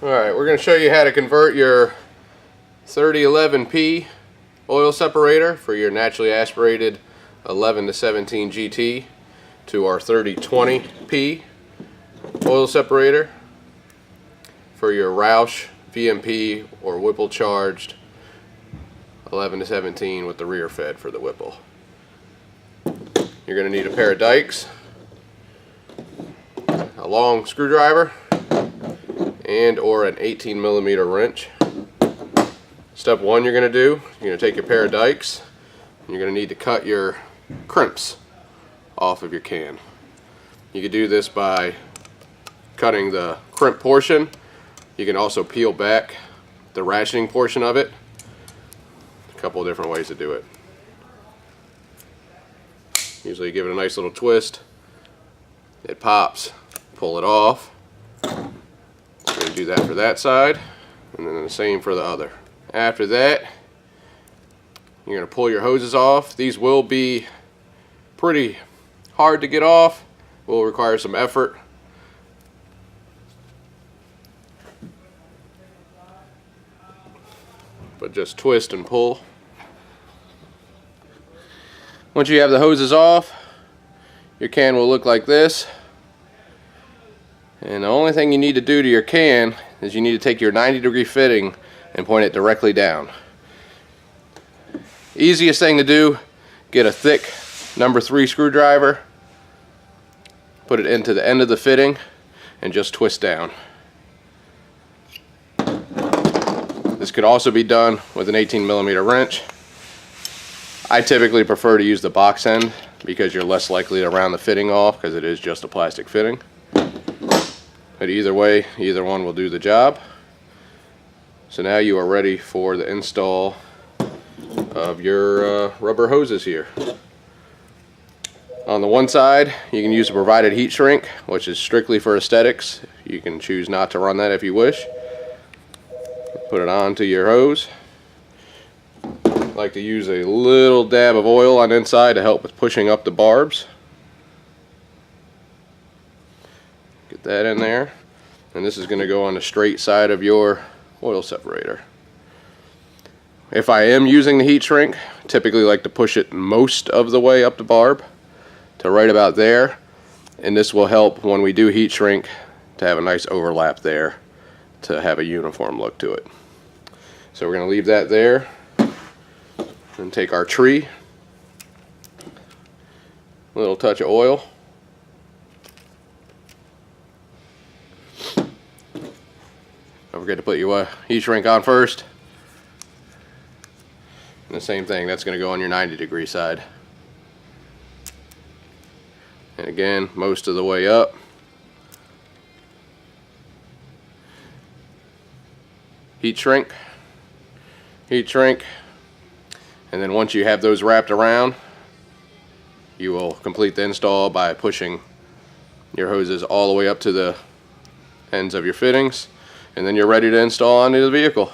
Alright, we're going to show you how to convert your 3011P oil separator for your naturally aspirated 11 to 17 GT to our 3020P oil separator for your Roush VMP or Whipple charged 11 to 17 with the rear fed for the Whipple. You're going to need a pair of dikes, a long screwdriver, and or an 18mm wrench. Step one, you're going to do, you're going to take your pair of dikes, and you're going to need to cut your crimps off of your can. You can do this by cutting the crimp portion. You can also peel back the ratcheting portion of it. A couple of different ways to do it. Usually give it a nice little twist. It pops. Pull it off. We're going to do that for that side, and then the same for the other. After that, you're going to pull your hoses off. These will be pretty hard to get off. Will require some effort. But just twist and pull. Once you have the hoses off, your can will look like this. And the only thing you need to do to your can is you need to take your 90-degree fitting and point it directly down. Easiest thing to do, get a thick number 3 screwdriver, put it into the end of the fitting, and just twist down. This could also be done with an 18mm wrench. I typically prefer to use the box end because you're less likely to round the fitting off because it is just a plastic fitting. But either way, either one will do the job. So now you are ready for the install of your rubber hoses here. On the one side, you can use a provided heat shrink, which is strictly for aesthetics. You can choose not to run that if you wish. Put it onto your hose. I like to use a little dab of oil on the inside to help with pushing up the barbs. Get that in there, and this is going to go on the straight side of your oil separator. If I am using the heat shrink, I typically like to push it most of the way up the barb to right about there, and this will help when we do heat shrink to have a nice overlap there to have a uniform look to it. So we're going to leave that there and take our tree, a little touch of oil. Don't forget to put your heat shrink on first. And the same thing, that's going to go on your 90-degree side. And again, most of the way up. Heat shrink, heat shrink. And then once you have those wrapped around, you will complete the install by pushing your hoses all the way up to the ends of your fittings. And then you're ready to install onto the vehicle.